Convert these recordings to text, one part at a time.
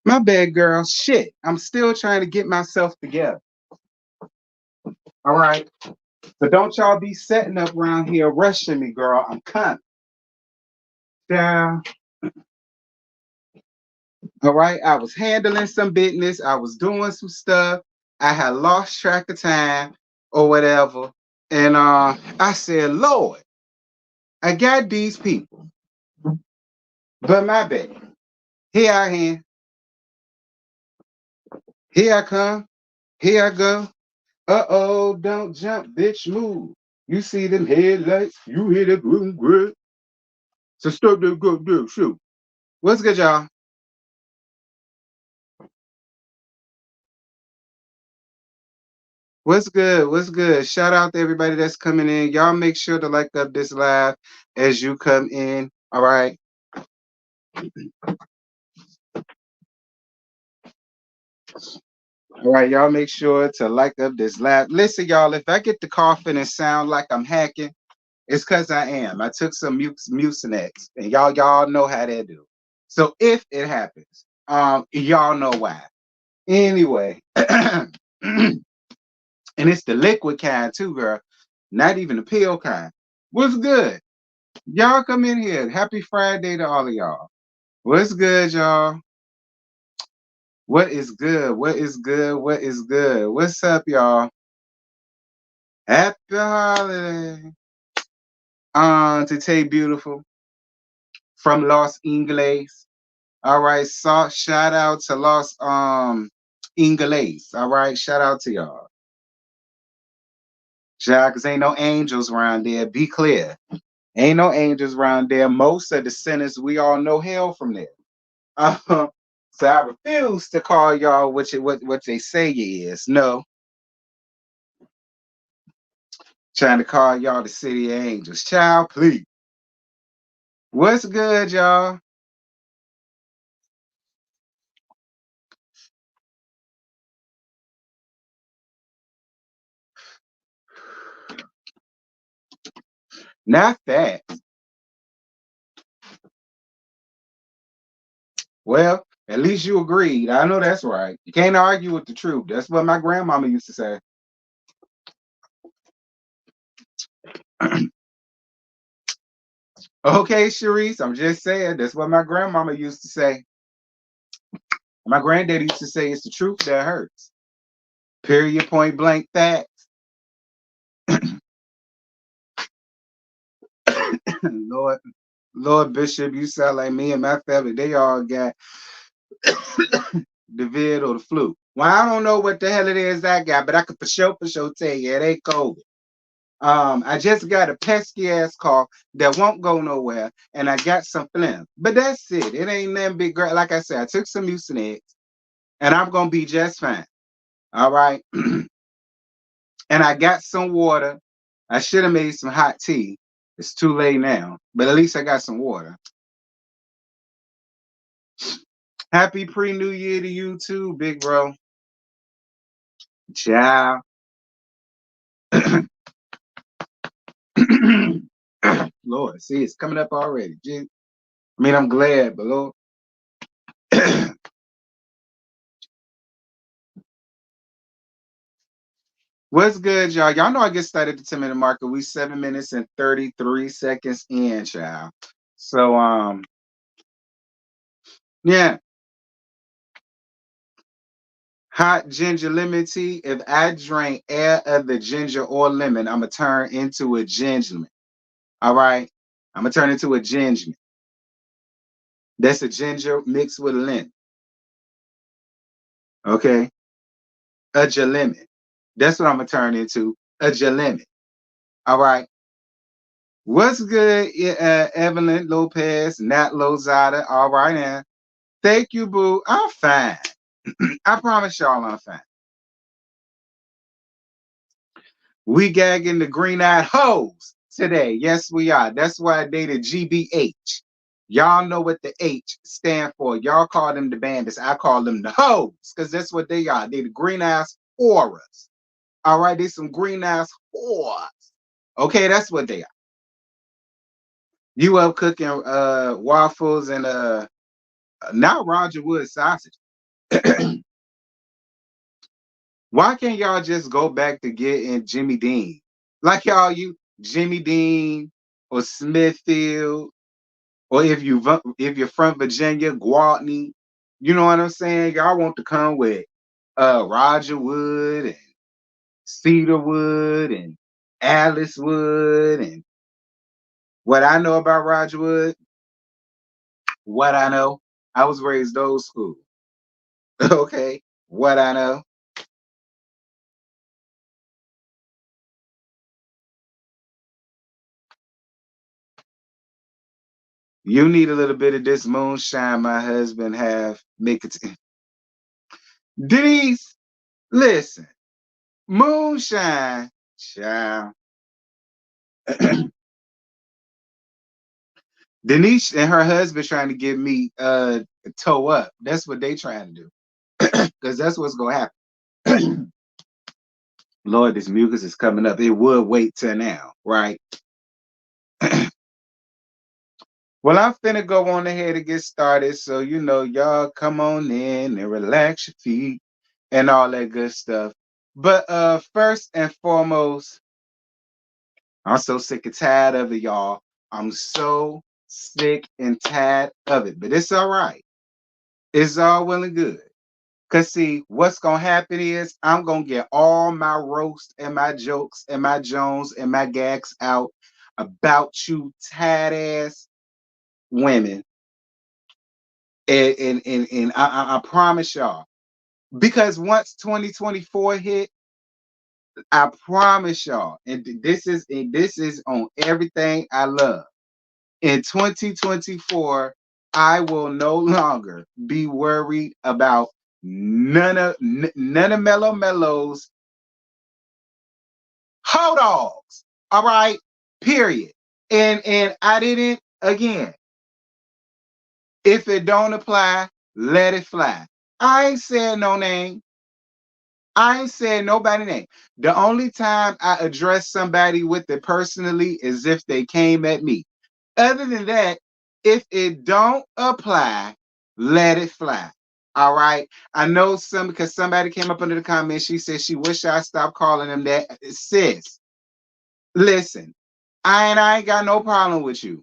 My bad, girl. Shit. I'm still trying to get myself together. All right. So don't y'all be setting up around here rushing me, girl. I'm coming. Down. All right. I was handling some business. I was doing some stuff. I had lost track of time or whatever. And I said, Lord, I got these people. But my bad. Here I am. Here I come. Here I go. Uh-oh, don't jump, bitch, move. You see them headlights, you hear the boom, grip. So stop the go, do, shoot. What's good, y'all? What's good? What's good? Shout out to everybody that's coming in. Y'all make sure to like up this live as you come in. All right. All right, y'all make sure to like up this live. Listen, y'all, if I get the coughing and sound like I'm hacking, it's because I am. I took some Mucinex, and y'all know how that do. So if it happens, y'all know why. Anyway, and it's the liquid kind too, girl. Not even the pill kind. What's good? Y'all come in here. Happy Friday to all of y'all. What's good, y'all? What is good? What is good? What is good? What's up, y'all? Happy holiday. To Tay Beautiful from Los Angeles. All right, so shout out to Los Angeles. All right, shout out to y'all. Shout cause ain't no angels around there. Be clear. Ain't no angels around there. Most of the sinners we all know hail from there. So I refuse to call y'all what they say you is. No, trying to call y'all the city of angels. Child, please. What's good, y'all? Not that. Well, at least you agreed. I know that's right. You can't argue with the truth. That's what my grandmama used to say. Okay, Sharice, I'm just saying that's what my grandmama used to say. My granddaddy used to say it's the truth that hurts. Period, point blank facts. Lord, Lord Bishop, you sound like me and my family. They all got the vid or the flu. Well, I don't know what the hell it is I got, but I could for sure tell you it ain't COVID. I just got a pesky ass cough that won't go nowhere, and I got some phlegm. But that's it. It ain't nothing big. Like I said, I took some Mucinex, and I'm gonna be just fine. All right. And I got some water. I should have made some hot tea. It's too late now, but at least I got some water. Happy pre-New Year to you too, big bro. Ciao. Lord, see, it's coming up already. I mean, I'm glad, but Lord. What's good, y'all? Y'all know I get started at the 10-minute marker. We 7 minutes and 33 seconds in, child. So, yeah. Hot ginger lemon tea. If I drink air of the ginger or lemon, I'm gonna turn into a gingerman. All right. I'm gonna turn into a gingerman. That's a ginger mixed with a lemon. Okay. A lemon. That's what I'm gonna turn into. A lemon. All right. What's good, Evelyn Lopez, Nat Lozada? All right, now. Thank you, boo. I'm fine. I promise y'all I'm fine. We gagging the green-eyed hoes today. Yes, we are. That's why I dated GBH. Y'all know what the H stand for. Y'all call them the bandits. I call them the hoes because that's what they are. They the green-ass auras. All right, they some green-ass whores. Okay, that's what they are. You up cooking waffles and not Roger Wood sausage. Why can't y'all just go back to getting Jimmy Dean? Like y'all, you Jimmy Dean or Smithfield, or if you're from Virginia, Gwatney. You know what I'm saying? Y'all want to come with Roger Wood and Cedar Wood and Alice Wood and what I know about Roger Wood, what I know, I was raised old school. Okay, what I know. You need a little bit of this moonshine my husband have. Make it. Denise, listen, moonshine, child. Denise and her husband trying to get me toe up. That's what they trying to do. Because that's what's gonna happen. Lord, this mucus is coming up. It would wait till now, right? Well, I'm finna go on ahead and get started. So, y'all come on in and relax your feet and all that good stuff. But first and foremost, I'm so sick and tired of it, y'all. I'm so sick and tired of it. But it's all right. It's all well and good. Cause see, what's gonna happen is I'm gonna get all my roast and my jokes and my Jones and my gags out about you tired ass women. And I promise y'all, because once 2024 hit, I promise y'all, and this is on everything I love. In 2024, I will no longer be worried about none of Mellow Mellows hoe dogs. All right, period. And I didn't again. If it don't apply, let it fly. I ain't saying no name. I ain't saying nobody name. The only time I address somebody with it personally is if they came at me. Other than that, if it don't apply, let it fly. All right. I know some because somebody came up under the comments. She said she wish I stopped calling them that. Sis, listen, I ain't got no problem with you.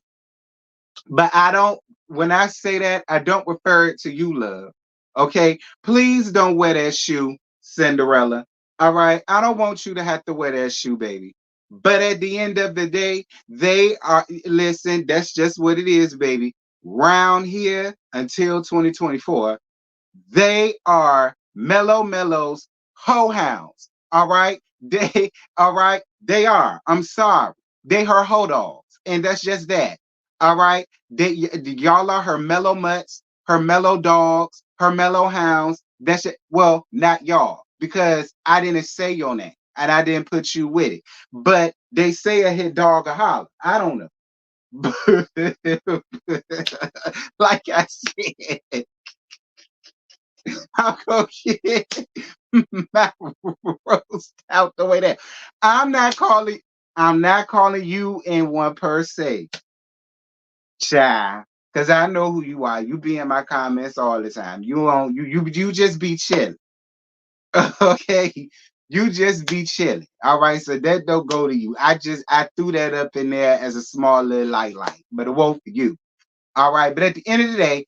But I don't, when I say that, I don't refer it to you, love. Okay? Please don't wear that shoe, Cinderella. All right? I don't want you to have to wear that shoe, baby. But at the end of the day, they are, listen, that's just what it is, baby. Round here until 2024, they are Mellow Mellows ho hounds. All right. All right. They are. I'm sorry. They her ho dogs. And that's just that. All right. Y'all are her mellow mutts, her mellow dogs, her mellow hounds. That's it. Well, not y'all, because I didn't say your name and I didn't put you with it. But they say a hit dog a holler. I don't know. Like I said, I'll go get my roast out the way there. I'm not calling. I'm not calling you in one per se, child, because I know who you are. You be in my comments all the time. You just be chilling. Okay, you just be chilling. All right, so that don't go to you. I threw that up in there as a small little light, but it won't for you. All right, but at the end of the day,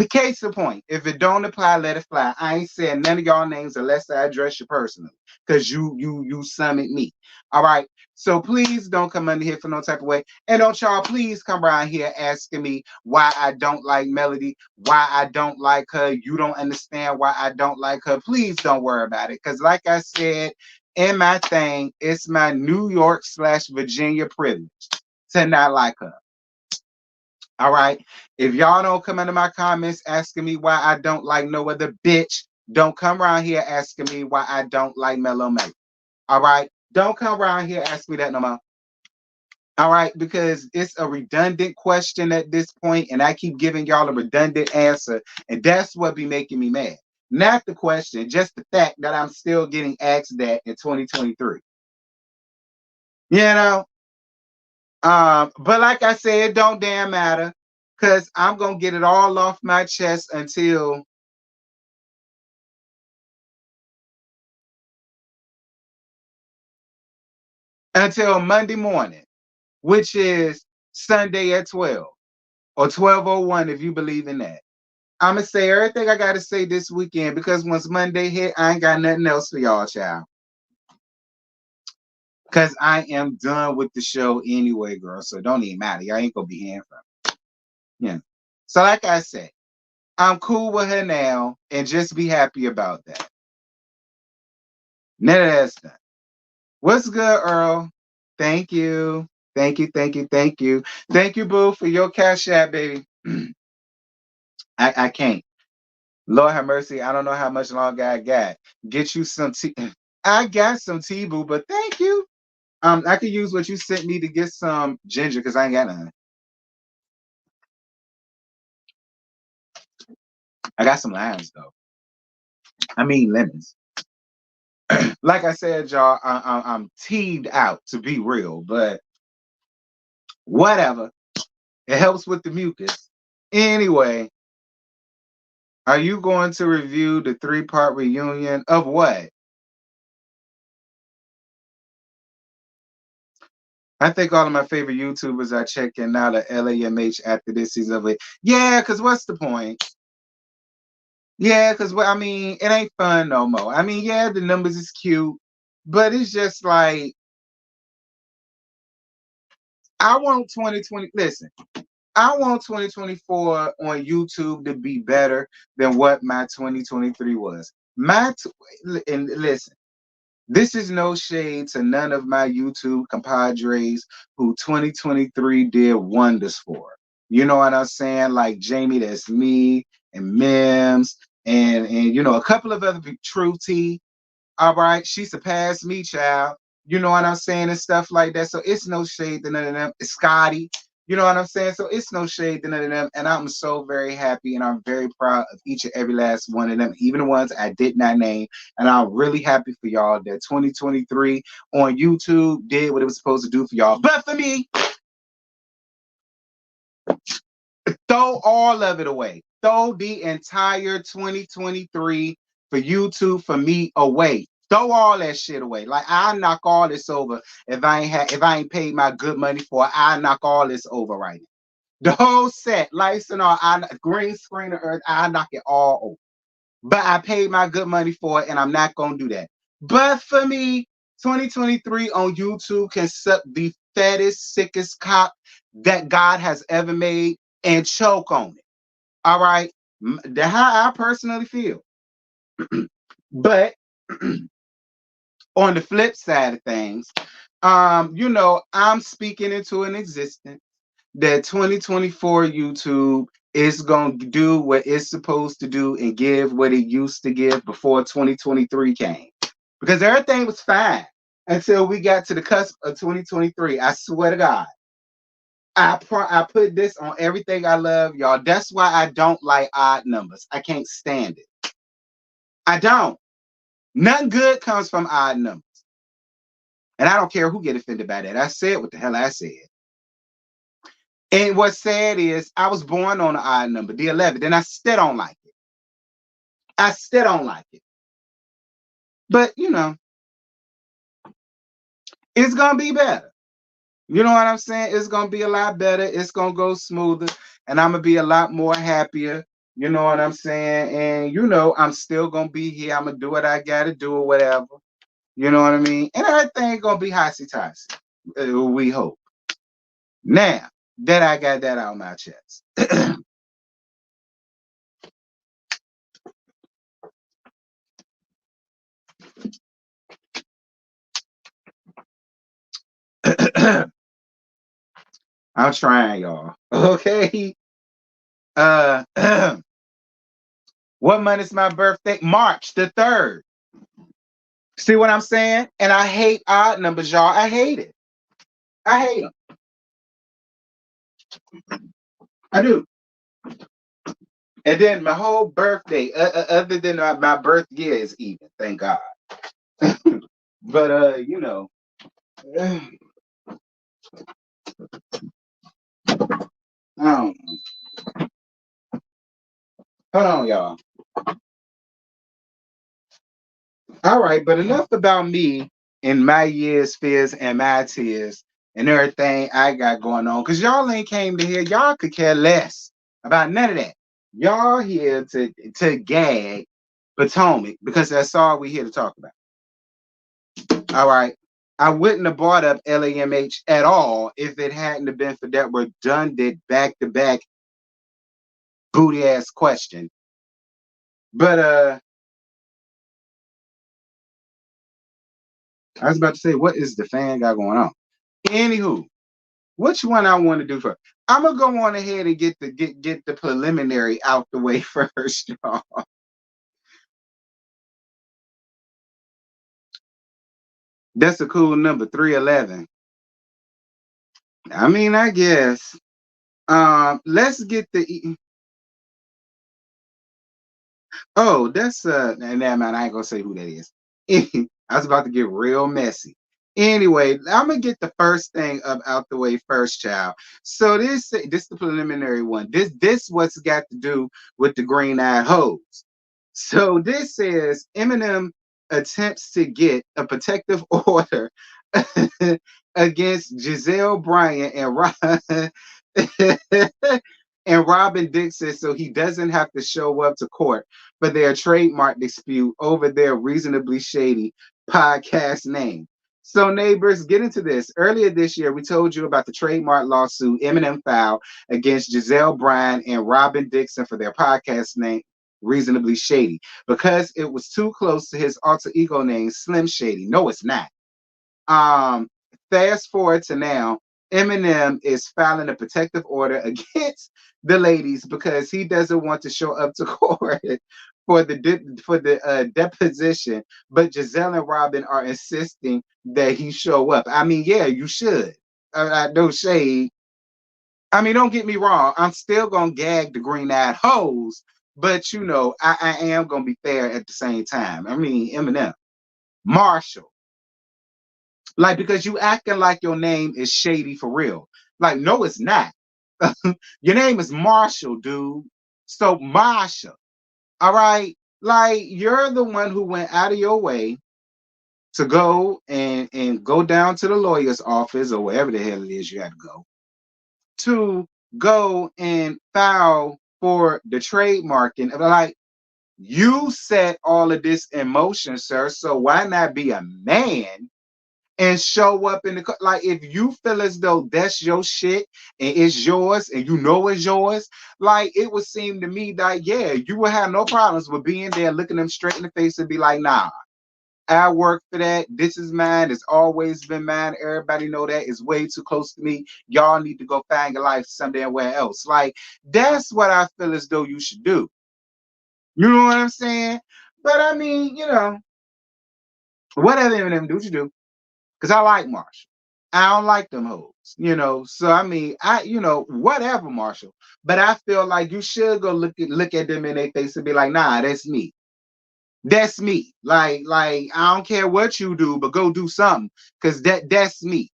case in point, if it don't apply, let it fly. I ain't saying none of y'all names unless I address you personally, because you summon me. All right. So please don't come under here for no type of way. And don't y'all please come around here asking me why I don't like Melody, why I don't like her. You don't understand why I don't like her. Please don't worry about it. Because like I said in my thing, it's my New York/Virginia privilege to not like her. All right. If y'all don't come into my comments asking me why I don't like no other bitch, don't come around here asking me why I don't like Mellow Mate. All right. Don't come around here asking me that no more. All right. Because it's a redundant question at this point, and I keep giving y'all a redundant answer. And that's what be making me mad. Not the question, just the fact that I'm still getting asked that in 2023. You know? But like I said, it don't damn matter because I'm gonna get it all off my chest until until Monday morning, which is Sunday at 12 or 12:01 if you believe in that. I'm going to say everything I got to say this weekend because once Monday hit, I ain't got nothing else for y'all, child. Because I am done with the show anyway, girl. So it don't even matter. Y'all ain't going to be hearing from me. Yeah. So like I said, I'm cool with her now and just be happy about that. None of that's done. What's good, Earl? Thank you. Thank you, thank you, thank you. Thank you, Boo, for your cash app, baby. I can't. Lord have mercy. I don't know how much longer I got. Get you some tea. I got some tea, Boo, but thank you. I could use what you sent me to get some ginger because I ain't got none. I got some limes though. I mean lemons. Like I said, y'all, I'm teed out to be real, but whatever. It helps with the mucus. Anyway, are you going to review the 3-part reunion of what? I think all of my favorite YouTubers are checking out of LAMH after this season of it. Yeah, because what's the point? Yeah, because I mean, it ain't fun no more. I mean, yeah, the numbers is cute, but it's just like I want 2020. Listen, I want 2024 on YouTube to be better than what my 2023 was. And listen, this is no shade to none of my YouTube compadres who 2023 did wonders for. You know what I'm saying? Like Jamie, that's me, and Mims, and you know, a couple of other people, True T. All right, she surpassed me, child. You know what I'm saying, and stuff like that. So it's no shade to none of them. It's Scotty. You know what I'm saying? So it's no shade to none of them. And I'm so very happy and I'm very proud of each and every last one of them, even the ones I did not name. And I'm really happy for y'all that 2023 on YouTube did what it was supposed to do for y'all. But for me, throw all of it away. Throw the entire 2023 for YouTube for me away. Throw all that shit away. Like I knock all this over if I ain't paid my good money for it. I knock all this over right now. The whole set, lights and all, green screen of earth, I knock it all over. But I paid my good money for it, and I'm not gonna do that. But for me, 2023 on YouTube can suck the fattest, sickest cock that God has ever made and choke on it. All right, that's how I personally feel. But on the flip side of things, you know, I'm speaking into an existence that 2024 YouTube is going to do what it's supposed to do and give what it used to give before 2023 came. Because everything was fine until we got to the cusp of 2023. I swear to God. I put this on everything I love, y'all. That's why I don't like odd numbers. I can't stand it. I don't. Nothing good comes from odd numbers. And I don't care who get offended by that. I said what the hell I said. And what's sad is I was born on an odd number, the 11, and I still don't like it. I still don't like it. But, you know, it's going to be better. You know what I'm saying? It's going to be a lot better. It's going to go smoother, and I'm going to be a lot more happier. You know what I'm saying? And, you know, I'm still going to be here. I'm going to do what I got to do or whatever. You know what I mean? And everything going to be hotsy-totsy. We hope. Now that I got that out of my chest. I'm trying, y'all. Okay. Uh what month is my birthday? March the 3rd. See what I'm saying? And I hate odd numbers, y'all. I hate it. I hate them. I do. And then my whole birthday, other than my birth year, is even. Thank God. But you know, I don't know. Hold on, y'all. All right, but enough about me in my years, fears, and my tears, and everything I got going on. Because y'all ain't came to here. Y'all could care less about none of that. Y'all here to gag Potomac because that's all we here to talk about. All right. I wouldn't have brought up LAMH at all if it hadn't have been for that redundant back-to-back booty ass question. But I was about to say, what is the fan got going on? Anywho, which one I want to do first? I'm gonna go on ahead and get the preliminary out the way first, y'all. That's a cool number, 311. I mean, I guess. Let's get the. Oh, that's and that man, I ain't gonna say who that is. I was about to get real messy. Anyway, I'm gonna get the first thing up out the way first, child. So this the preliminary one. This what's got to do with the green-eyed hoes. So this says Eminem attempts to get a protective order against Giselle Bryant and Robyn Dixon so he doesn't have to show up to court for their trademark dispute over their reasonably shady podcast name. So, neighbors, get into this. Earlier this year, we told you about the trademark lawsuit Eminem filed against Giselle Bryant and Robyn Dixon for their podcast name, Reasonably Shady, because it was too close to his alter ego name, Slim Shady. No, it's not. Um, Fast forward to now, Eminem is filing a protective order against the ladies because he doesn't want to show up to court for the deposition. But Giselle and Robyn are insisting that he show up. I mean, yeah, you should. No shade. I mean, don't get me wrong. I'm still gonna gag the green-eyed hoes, but you know, I am gonna be fair at the same time. I mean, Eminem, Marshall. Like, because you acting like your name is shady for real. Like, no, it's not. Your name is Marshall, dude. So Marshall. All right. Like, you're the one who went out of your way to go and go down to the lawyer's office or wherever the hell it is you had to go and file for the trademarking. Like, you set all of this in motion, sir. So why not be a man and show up in the like if you feel as though that's your shit and it's yours and you know it's yours, like it would seem to me that yeah, you would have no problems with being there, looking them straight in the face and be like, nah, I work for that. This is mine. It's always been mine. Everybody know that. It's way too close to me. Y'all need to go find your life somewhere else. Like that's what I feel as though you should do. You know what I'm saying? But I mean, you know, whatever Eminem do, what you do. Because I like Marshall. I don't like them hoes, you know. So I mean, whatever, Marshall. But I feel like you should go look at them in their face and be like, nah, that's me. That's me. Like I don't care what you do, but go do something. Cause that's me,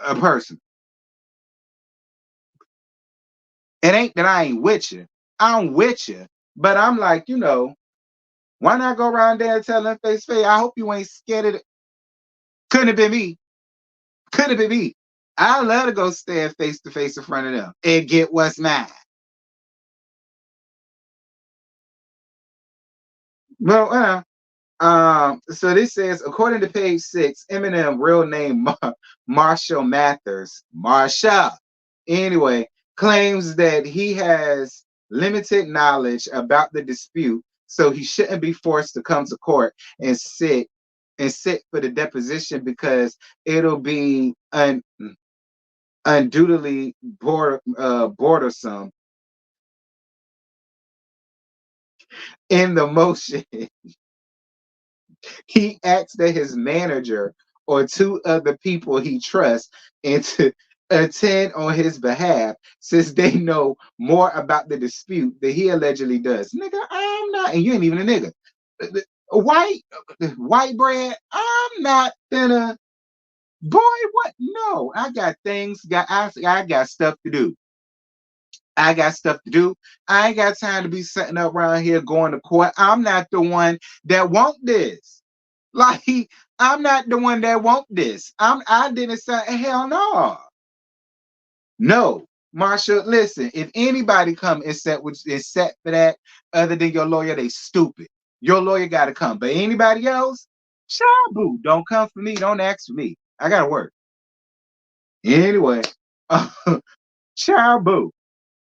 a person. It ain't that I ain't with you. I'm with you. But I'm like, you know, why not go around there and tell them face to face? I hope you ain't scared of it. Couldn't have been me. Could have been me. I love to go stand face to face in front of them and get what's mine. Well, so this says, according to page 6, Eminem, real name Marshall Mathers, Marshall, anyway, claims that he has limited knowledge about the dispute, so he shouldn't be forced to come to court and sit for the deposition because it'll be unduly bothersome in the motion. He asked that his manager or two other people he trusts and to attend on his behalf since they know more about the dispute that he allegedly does. Nigga, I'm not, and you ain't even a nigga. White bread, I'm not gonna, boy, what? No, I got I got stuff to do. I got stuff to do. I ain't got time to be sitting up around here going to court. I'm not the one that want this. Like, I'm not the one that want this. I didn't say hell no. No. Marsha, listen, if anybody come and set for that other than your lawyer, they stupid. Your lawyer gotta come. But anybody else, child boo, don't come for me. Don't ask for me. I gotta work. Anyway, child boo.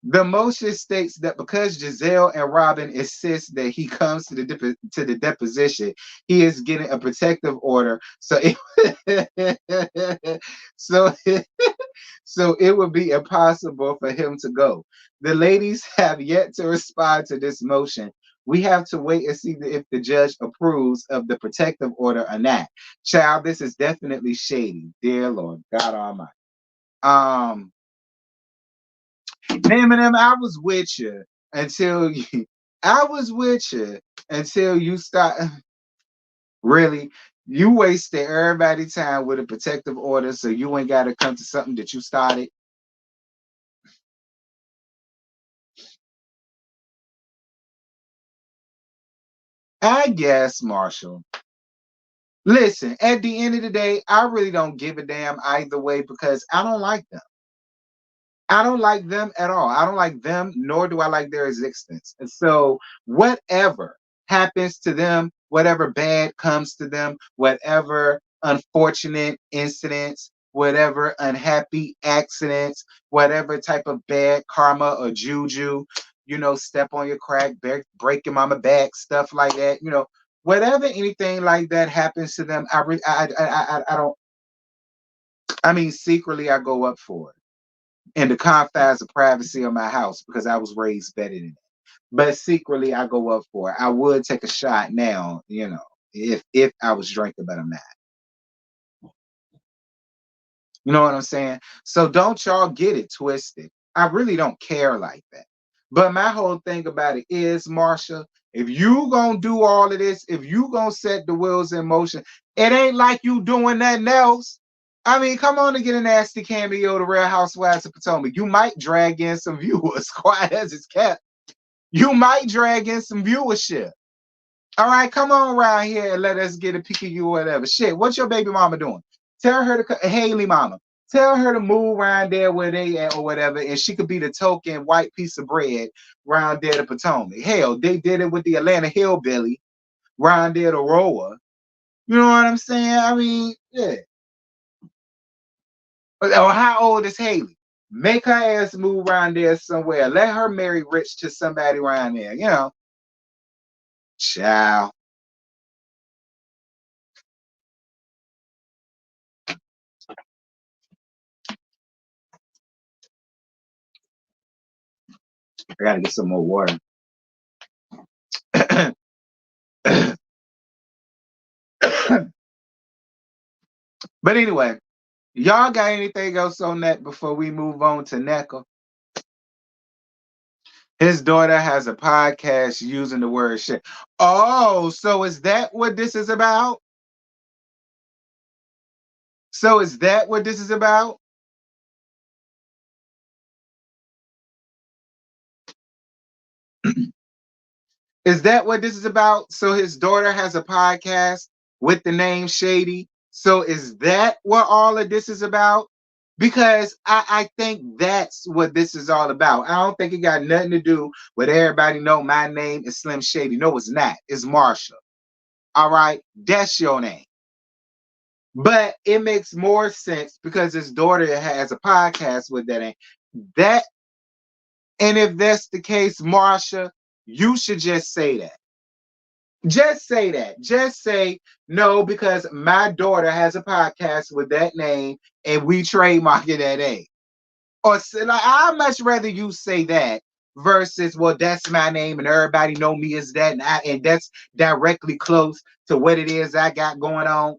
The motion states that because Giselle and Robyn insist that he comes to the deposition, he is getting a protective order. So so so it would be impossible for him to go. The ladies have yet to respond to this motion. We have to wait and see if the judge approves of the protective order or not. Child, this is definitely shady. Dear Lord, God Almighty. Eminem, I was with you until you. I was with you until you start. Really, you wasted everybody's time with a protective order, so you ain't got to come to something that you started. I guess, Marshall. Listen, at the end of the day, I really don't give a damn either way because I don't like them. I don't like them at all. I don't like them, nor do I like their existence. And so, whatever happens to them, whatever bad comes to them, whatever unfortunate incidents, whatever unhappy accidents, whatever type of bad karma or juju, step on your crack, break your mama back, stuff like that, whatever anything like that happens to them, I don't. I mean, secretly, I go up for it in the confines of privacy of my house because I was raised better than that. But secretly, I go up for it. I would take a shot now, if I was drinking, but I'm not. You know what I'm saying? So don't y'all get it twisted. I really don't care like that. But my whole thing about it is, Marsha, if you gonna do all of this, if you gonna set the wheels in motion, it ain't like you doing nothing else. I mean, come on to get a nasty cameo to Real Housewives of Potomac. You might drag in some viewers, quiet as it's kept. You might drag in some viewership. All right, come on around here and let us get a peek of you or whatever. Shit, what's your baby mama doing? Tell her to Haley mama. Tell her to move around there where they at or whatever, and she could be the token white piece of bread round there to Potomac. Hell, they did it with the Atlanta Hillbilly round there to Roa. You know what I'm saying? I mean, yeah. Or how old is Haley? Make her ass move around there somewhere. Let her marry rich to somebody around there. Child. I gotta get some more water. But anyway, y'all got anything else on that before we move on to Nneka? His daughter has a podcast using the word shit. Oh, so is that what this is about? So is that what this is about? Is that what this is about? So his daughter has a podcast with the name Shady. So is that what all of this is about? Because I think that's what this is all about. I don't think it got nothing to do with everybody know my name is Slim Shady. No, it's not. It's Marsha. All right. That's your name. But it makes more sense because his daughter has a podcast with that name. That, and if that's the case, Marsha, you should just say that. Just say that. Just say no, because my daughter has a podcast with that name and we trademarked that name. Or like, I'd much rather you say that versus, well, that's my name and everybody know me as that, and that's directly close to what it is I got going on.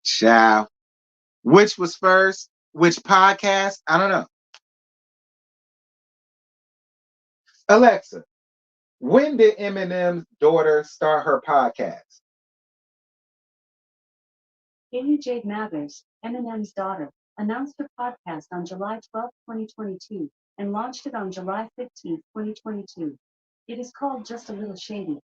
Child. Which was first? Which podcast? I don't know. Alexa, when did Eminem's daughter start her podcast? Amy Jade Mathers, Eminem's daughter. announced her podcast on July 12, 2022, and launched it on July 15, 2022. It is called Just a Little Shady.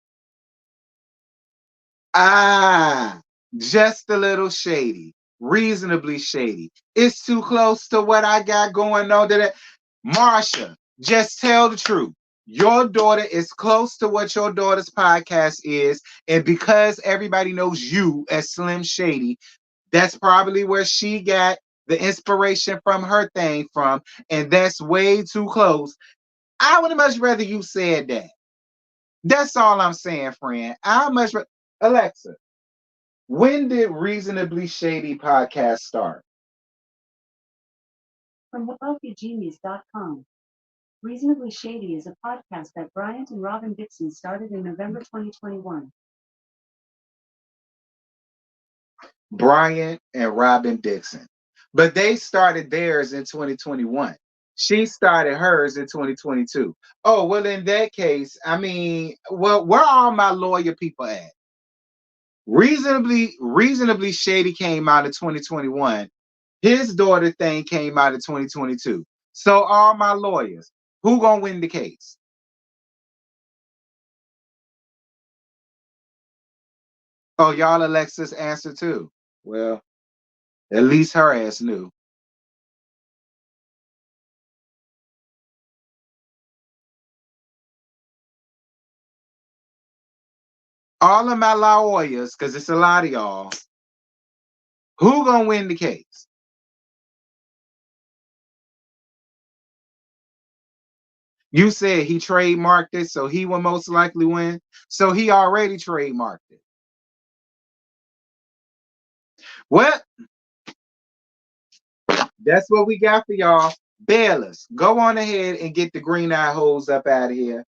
Ah, just a little shady, reasonably shady. It's too close to what I got going on today. Marsha, just tell the truth. Your daughter is close to what your daughter's podcast is, and because everybody knows you as Slim Shady, that's probably where she got the inspiration from her thing from, and that's way too close. I would much rather you said that. That's all I'm saying, friend. I much Alexa, when did Reasonably Shady podcast start? From WealthyGenius.com. Reasonably Shady is a podcast that Bryant and Robyn Dixon started in November 2021. Bryant and Robyn Dixon. But they started theirs in 2021. She started hers in 2022. Oh, well, in that case, I mean, well, where are all my lawyer people at? Reasonably Shady came out in 2021. His daughter thing came out in 2022. So all my lawyers, who gonna win the case? Oh, y'all Alexis answer too. Well, at least her ass knew. All of my lawyers, because it's a lot of y'all, who gonna win the case? You said he trademarked it, so he will most likely win. So he already trademarked it. Well, that's what we got for y'all. Bailiffs, go on ahead and get the green eye holes up out of here.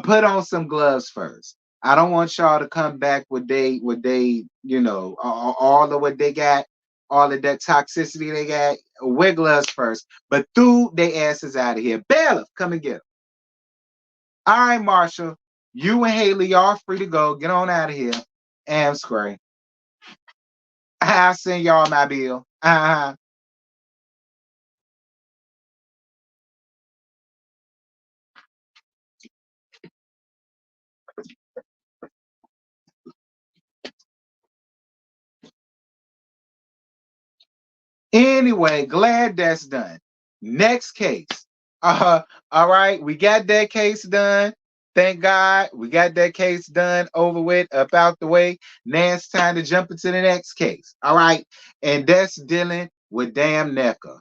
Put on some gloves first. I don't want y'all to come back with all of what they got, all of that toxicity they got. Wear gloves first, but threw their asses out of here. Bailiff, come and get them. All right, Marshall, you and Haley, y'all free to go. Get on out of here. Am Scray. I'll send y'all my bill. Anyway, glad that's done. Next case. All right, we got that case done. Thank God we got that case done, over with, up out the way. Now it's time to jump into the next case. All right, and that's dealing with damn Nneka.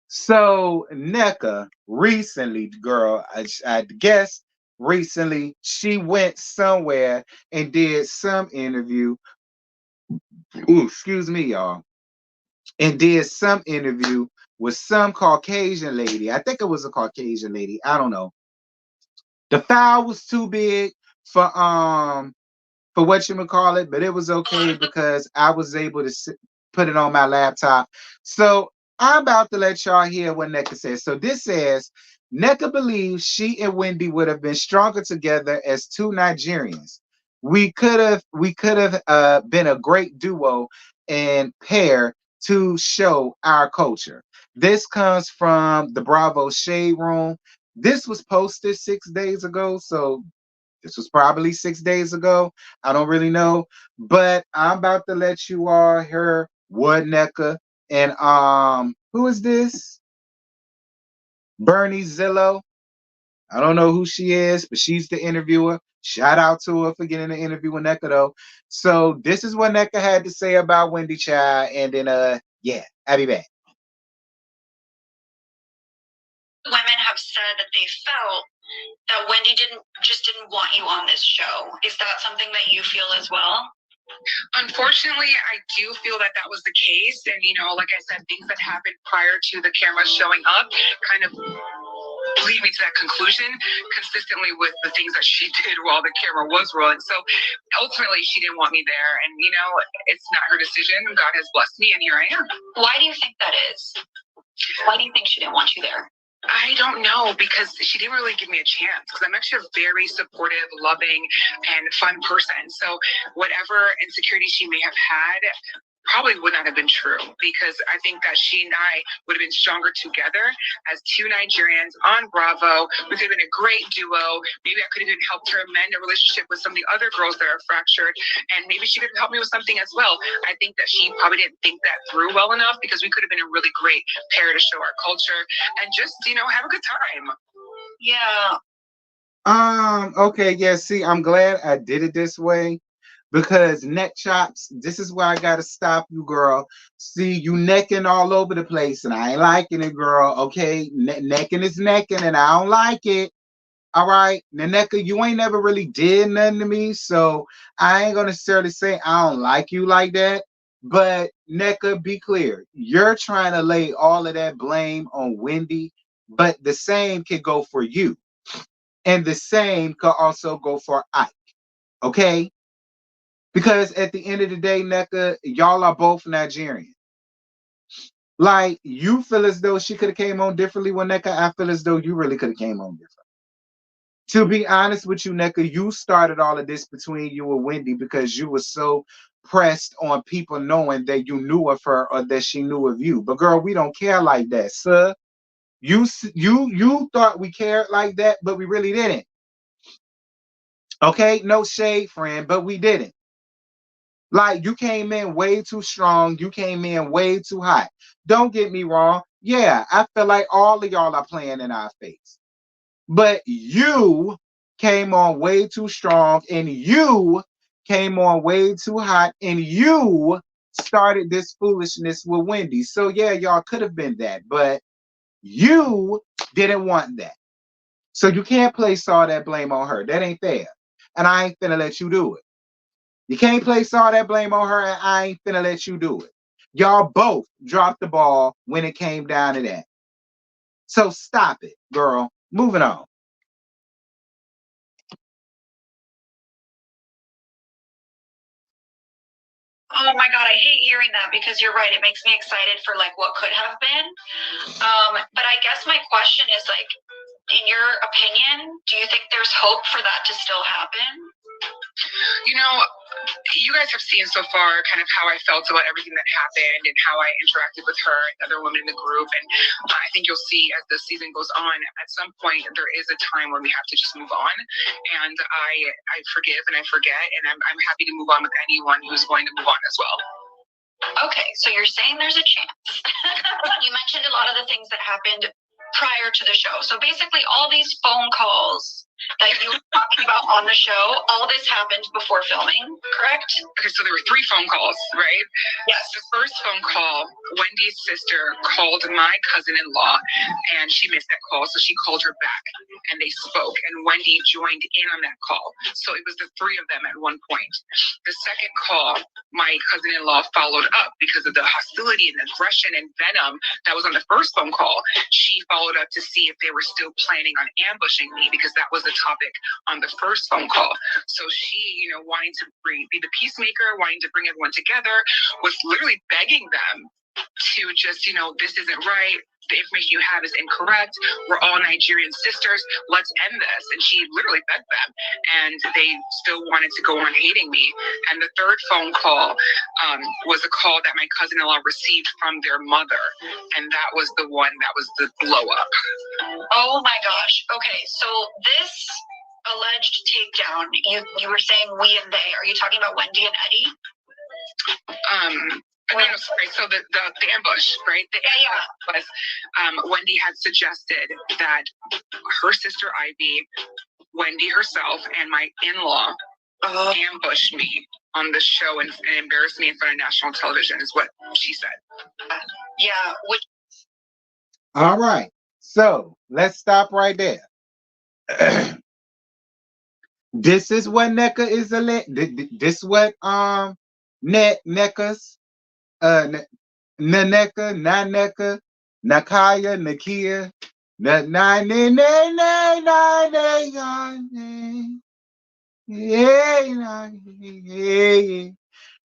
So Nneka recently, girl, I guess recently she went somewhere and did some interview. Ooh, excuse me, y'all. And did some interview with some Caucasian lady. I think it was a Caucasian lady. I don't know. The file was too big for what you would call it, but it was okay because I was able to put it on my laptop. So I'm about to let y'all hear what Nneka says. So this says Nneka believes she and Wendy would have been stronger together as two Nigerians. We could have been a great duo and pair to show our culture. This comes from the Bravo Shade Room. This was posted 6 days ago, so this was probably 6 days ago. I don't really know, but I'm about to let you all hear what Nneka and who is this? Bernie Zillow. I don't know who she is, but she's the interviewer. Shout out to her for getting the interview with Nneka though. So this is what Nneka had to say about Wendy Child, and then yeah, I'll be back. Women have said that they felt that Wendy didn't want you on this show. Is that something that you feel as well? Unfortunately, I do feel that that was the case. And, like I said, things that happened prior to the camera showing up kind of lead me to that conclusion, consistently with the things that she did while the camera was rolling. So ultimately, she didn't want me there. And, it's not her decision. God has blessed me, and here I am. Why do you think that is? Why do you think she didn't want you there? I don't know, because she didn't really give me a chance, because I'm actually a very supportive, loving, and fun person. So whatever insecurity she may have had probably would not have been true, because I think that she and I would have been stronger together as two Nigerians on Bravo. We could have been a great duo. Maybe I could have even helped her mend a relationship with some of the other girls that are fractured, and maybe she could have helped me with something as well. I think that she probably didn't think that through well enough, because we could have been a really great pair to show our culture and just, have a good time. Yeah. Okay, yeah, see, I'm glad I did it this way because neck chops, this is where I gotta stop you, girl. See, you necking all over the place and I ain't liking it, girl. Okay, necking is necking and I don't like it. All right, Nneka, you ain't never really did nothing to me, so I ain't gonna necessarily say I don't like you like that. But Nneka, be clear, you're trying to lay all of that blame on Wendy, but the same could go for you. And the same could also go for Ike. Okay? Because at the end of the day, Nneka, y'all are both Nigerian. Like, you feel as though she could have came on differently with Nneka. I feel as though you really could have came on different. To be honest with you, Nneka, you started all of this between you and Wendy because you were so pressed on people knowing that you knew of her or that she knew of you. But girl, we don't care like that, sir. You thought we cared like that, but we really didn't. Okay, no shade, friend, but we didn't. Like, you came in way too strong. You came in way too hot. Don't get me wrong. Yeah, I feel like all of y'all are playing in our face. But you came on way too strong and you came on way too hot and you started this foolishness with Wendy. So yeah, y'all could have been that, but you didn't want that. So you can't place all that blame on her. That ain't fair. And I ain't finna let you do it. You can't place all that blame on her and I ain't finna let you do it. Y'all both dropped the ball when it came down to that. So stop it, girl. Moving on. Oh my God, I hate hearing that because you're right. It makes me excited for like what could have been. But I guess my question is like, in your opinion, do you think there's hope for that to still happen? You guys have seen so far kind of how I felt about everything that happened and how I interacted with her and other women in the group. And I think you'll see as the season goes on, at some point, there is a time when we have to just move on. And I forgive and I forget. And I'm happy to move on with anyone who's going to move on as well. Okay, so you're saying there's a chance. You mentioned a lot of the things that happened prior to the show. So basically all these phone calls that you were talking about on the show, all this happened before filming, correct? Okay, so there were 3 phone calls, right? Yes. The first phone call, Wendy's sister called my cousin-in-law, and she missed that call, so she called her back, and they spoke, and Wendy joined in on that call. So it was the 3 of them at one point. The second call, my cousin-in-law followed up because of the hostility and aggression and venom that was on the first phone call. She followed up to see if they were still planning on ambushing me, because that was the topic on the first phone call. So she, wanting to be the peacemaker, wanting to bring everyone together, was literally begging them to just, this isn't right. The information you have is incorrect. We're all Nigerian sisters. Let's end this. And she literally begged them. And they still wanted to go on hating me. And the third phone call was a call that my cousin-in-law received from their mother. And that was the one that was the blow up. Oh my gosh. Okay, so this alleged takedown, you were saying we and they. Are you talking about Wendy and Eddie? No, sorry. So the ambush, right? The ambush was Wendy had suggested that her sister Ivy, Wendy herself, and my in-law ambushed me on the show and embarrassed me in front of national television, is what she said. Yeah. All right. So let's stop right there. This is what Nneka is this what Nneka's Nneka, Nneka, Nakaya, Nakia,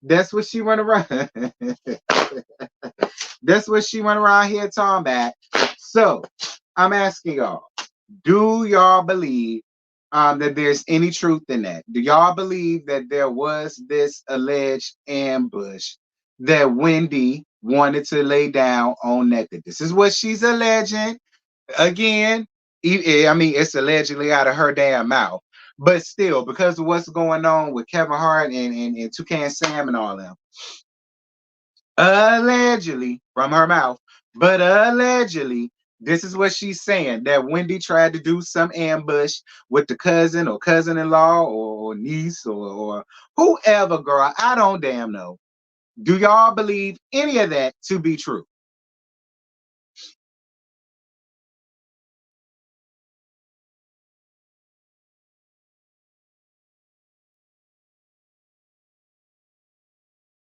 that's what she run around. That's what she run around here talking about. So I'm asking y'all, do y'all believe that there's any truth in that? Do y'all believe that there was this alleged ambush that Wendy wanted to lay down on Nneka? This is what she's alleging. Again, I mean, it's allegedly out of her damn mouth. But still, because of what's going on with Kevin Hart and Toucan Sam and all them, allegedly from her mouth, but allegedly, this is what she's saying, that Wendy tried to do some ambush with the cousin or cousin-in-law or niece or whoever, girl. I don't damn know. Do y'all believe any of that to be true?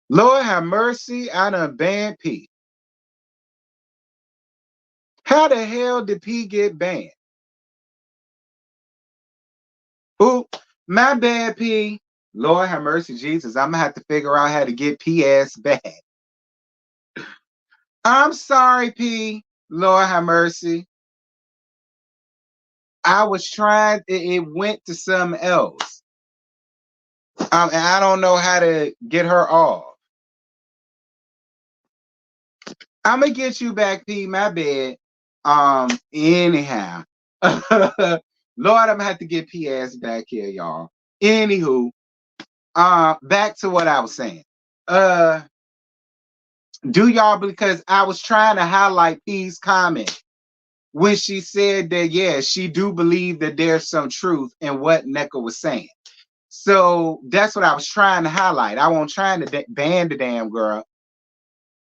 Lord have mercy, I done banned P. How the hell did P get banned? Ooh, my bad, P. Lord have mercy, Jesus. I'm gonna have to figure out how to get P ass back. I'm sorry, P. Lord have mercy. I was trying, it went to something else. And I don't know how to get her off. I'm gonna get you back, P. My bad. Anyhow. Lord, I'm gonna have to get P ass back here, y'all. Anywho, back to what I was saying. Do y'all, because I was trying to highlight P's comment when she said that, yeah, she do believe that there's some truth in what Nneka was saying. So that's what I was trying to highlight. I wasn't trying to ban the damn girl.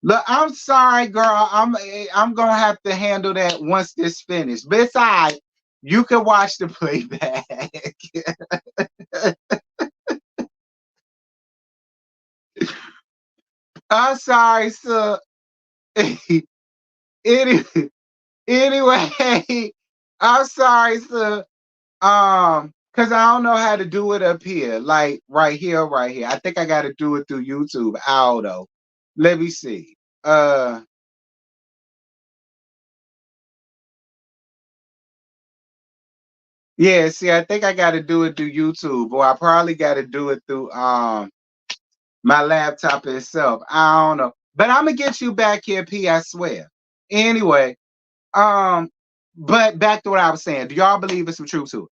Look, I'm sorry, girl. I'm gonna have to handle that once this finished. But it's all right. You can watch the playback. I'm sorry, sir. anyway, anyway, I'm sorry, sir. Because I don't know how to do it up here, like right here, right here. I think I got to do it through YouTube. I don't know. Let me see. Yeah, see, I think I got to do it through YouTube, or I probably got to do it through my laptop itself. I don't know, but I'm gonna get you back here, P. I swear. Anyway, um, but back to what I was saying. Do y'all believe it's some truth to it?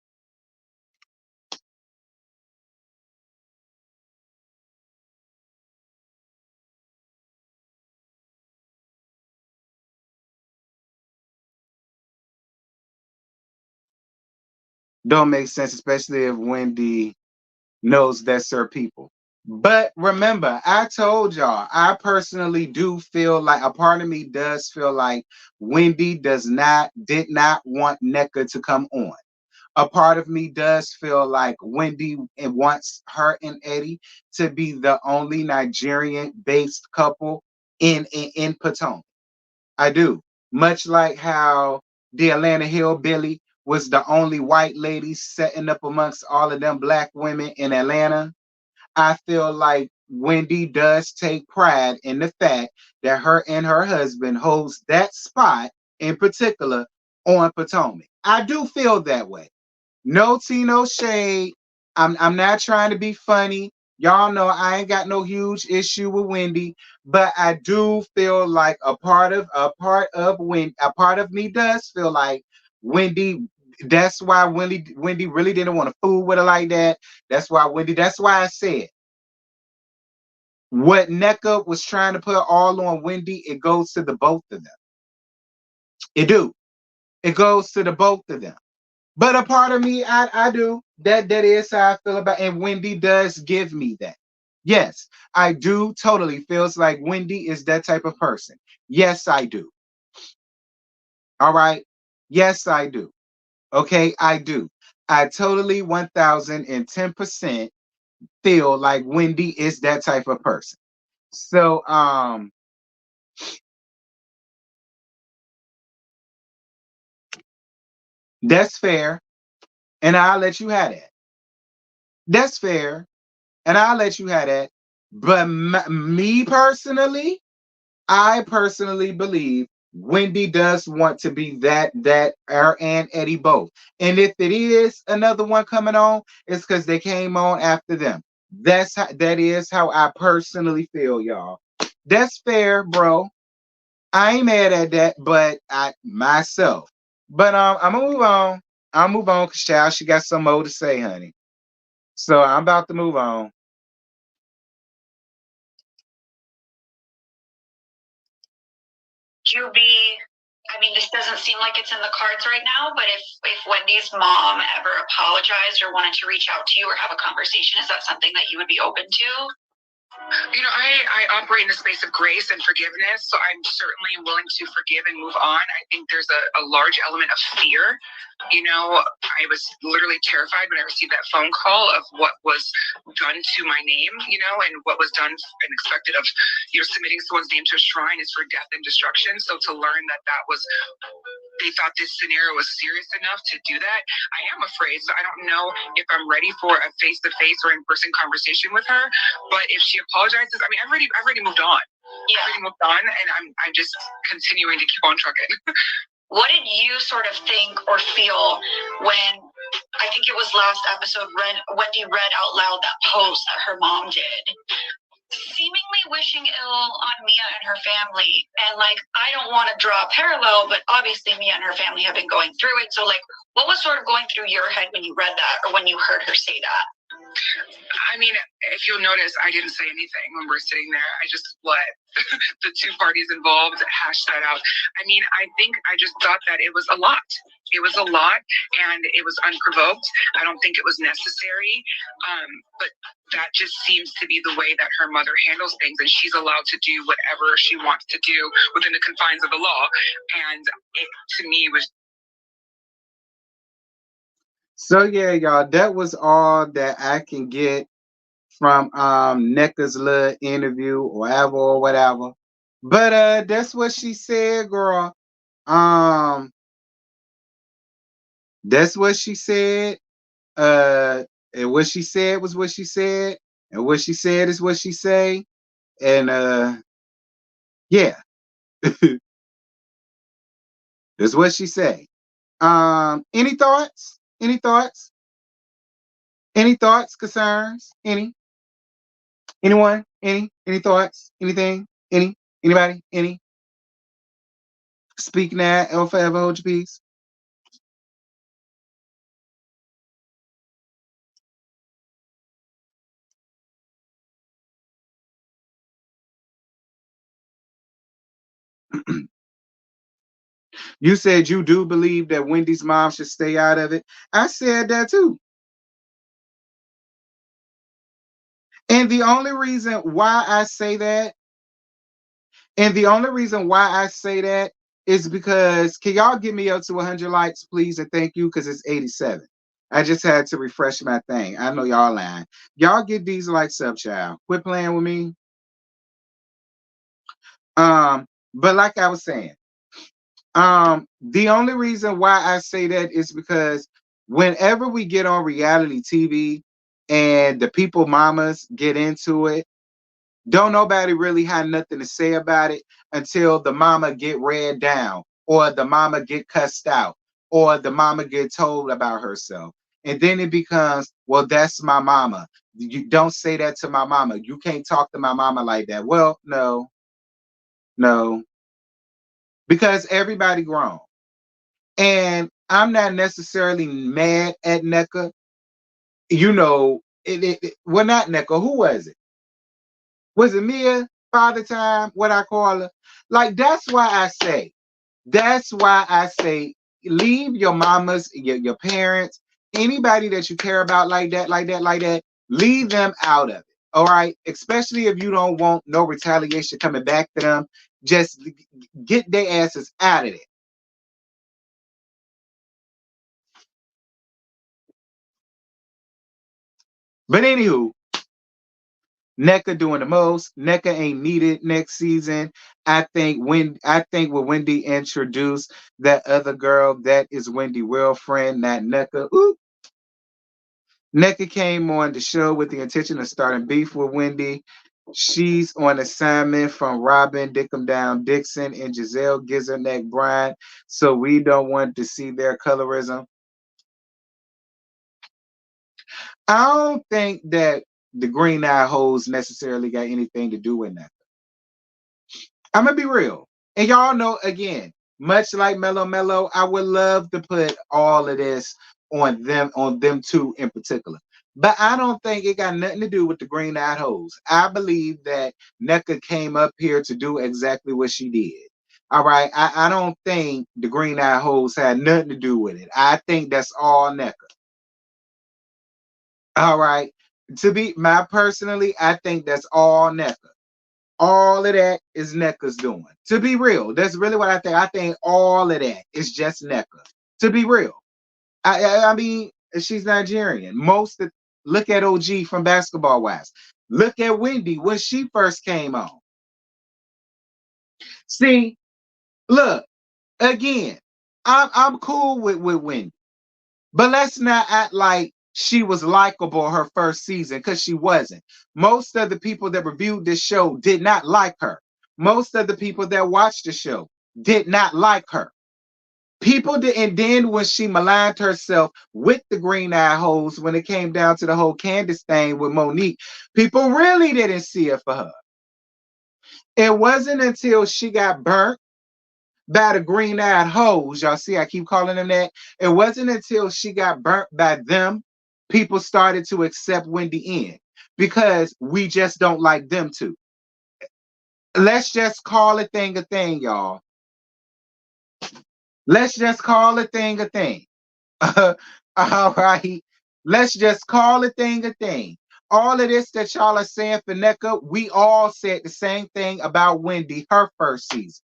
Don't make sense, especially if Wendy knows that's her people. But remember, I told y'all, I personally do feel like a part of me does feel like Wendy did not want Nneka to come on. A part of me does feel like Wendy wants her and Eddie to be the only Nigerian-based couple in Potomac. I do. Much like how the Atlanta Hillbilly was the only white lady setting up amongst all of them black women in Atlanta. I feel like Wendy does take pride in the fact that her and her husband holds that spot in particular on Potomac. I do feel that way. No tea, no shade. I'm not trying to be funny. Y'all know I ain't got no huge issue with Wendy, but I do feel like a part of me does feel like Wendy. That's why Wendy really didn't want to fool with her like that. That's why I said what Nneka was trying to put all on Wendy, it goes to the both of them. It do. It goes to the both of them. But a part of me, I do. That is how I feel about, and Wendy does give me that. Yes, I do totally feels like Wendy is that type of person. Yes, I do. All right. Yes, I do. Okay, I do. I totally 1010% feel like Wendy is that type of person. So that's fair. And I'll let you have that. That's fair. And I'll let you have that. But me personally, I personally believe Wendy does want to be that her and Eddie both. And if it is another one coming on, it's because they came on after them. That is how I personally feel, y'all. That's fair, bro. I ain't mad at that, but I myself. But I'm gonna move on. I'll move on because child, she got some more to say, honey. So I'm about to move on. You be, I mean, this doesn't seem like it's in the cards right now, but if Wendy's mom ever apologized or wanted to reach out to you or have a conversation, is that something that you would be open to? I operate in the space of grace and forgiveness, so I'm certainly willing to forgive and move on. I think there's a large element of fear. I was literally terrified when I received that phone call of what was done to my name, and what was done and expected of, submitting someone's name to a shrine is for death and destruction. So to learn that was, they thought this scenario was serious enough to do that, I am afraid. So I don't know if I'm ready for a face-to-face or in-person conversation with her. But if she apologizes, I mean, I've already moved on. Yeah. I've already moved on, and I'm just continuing to keep on trucking. What did you sort of think or feel when, I think it was last episode, Wendy read out loud that post that her mom did, seemingly wishing ill on Mia and her family? And I don't want to draw a parallel, but obviously Mia and her family have been going through it. So what was sort of going through your head when you read that or when you heard her say that? I mean, if you'll notice, I didn't say anything when we're sitting there. I just let the two parties involved hash that out. I mean, I think I just thought that it was a lot. It was a lot, and it was unprovoked. I don't think it was necessary, but that just seems to be the way that her mother handles things, and she's allowed to do whatever she wants to do within the confines of the law. And it, to me, was. So yeah, y'all, that was all that I can get from Nneka's little interview or whatever. But that's what she said, girl. Um that's what she said. And what she said was what she said, and what she said is what she say. And yeah, that's what she say. Any thoughts? Any thoughts? Any thoughts, concerns? Anyone? Any thoughts? Anything? Anybody? Any? Speak now or forever hold your peace. You said you do believe that Wendy's mom should stay out of it. I said that too. And the only reason why I say that, is because, can y'all get me up to 100 likes, please, and thank you, because it's 87. I just had to refresh my thing. I know y'all lying. Y'all get these likes up, child. Quit playing with me. But like I was saying, the only reason why I say that is because whenever we get on reality TV and the people mamas get into it, don't nobody really have nothing to say about it until the mama get read down, or the mama get cussed out, or the mama get told about herself. And then it becomes, well, that's my mama. You don't say that to my mama. You can't talk to my mama like that. Well, no, because everybody grown. And I'm not necessarily mad at Nneka. Well, not Nneka. Who was it? Was it Mia? Father Time? What I call her? That's why I say. Leave your mamas, your parents, anybody that you care about like that. Leave them out of it. All right. Especially if you don't want no retaliation coming back to them. Just get their asses out of it. But anywho, Nneka doing the most. Nneka ain't needed next season. I think when Wendy introduced that other girl, that is Wendy real friend, not Nneka. Ooh. Nneka came on the show with the intention of starting beef with Wendy. She's on assignment from Robyn Dickham Down Dixon and Giselle Gizerneck Bryant, so we don't want to see their colorism. I don't think that the green eye hoes necessarily got anything to do with that. I'm gonna be real. And y'all know again, much like Mellow Mellow, I would love to put all of this on them two in particular. But I don't think it got nothing to do with the green eyed hoes. I believe that Nneka came up here to do exactly what she did. All right. I don't think the green eyed hoes had nothing to do with it. I think that's all Nneka. All right. To be my personally, I think that's all Nneka. All of that is Nneka's doing. To be real, that's really what I think. I think all of that is just Nneka. To be real, I mean, she's Nigerian. Look at OG from Basketball Wives. Look at Wendy when she first came on. See, look again. I'm cool with Wendy. But let's not act like she was likable her first season, because she wasn't. Most of the people that reviewed this show did not like her. Most of the people that watched the show did not like her. People did, and then when she maligned herself with the green eye hoes, when it came down to the whole Candiace thing with Monique, people really didn't see it for her. It wasn't until she got burnt by the green-eyed hoes. Y'all see, I keep calling them that. It wasn't until she got burnt by them, people started to accept Wendy in, because we just don't like them too. Let's just call a thing, y'all. Let's just call a thing. All right. Let's just call a thing. All of this that y'all are saying for Nneka, we all said the same thing about Wendy her first season.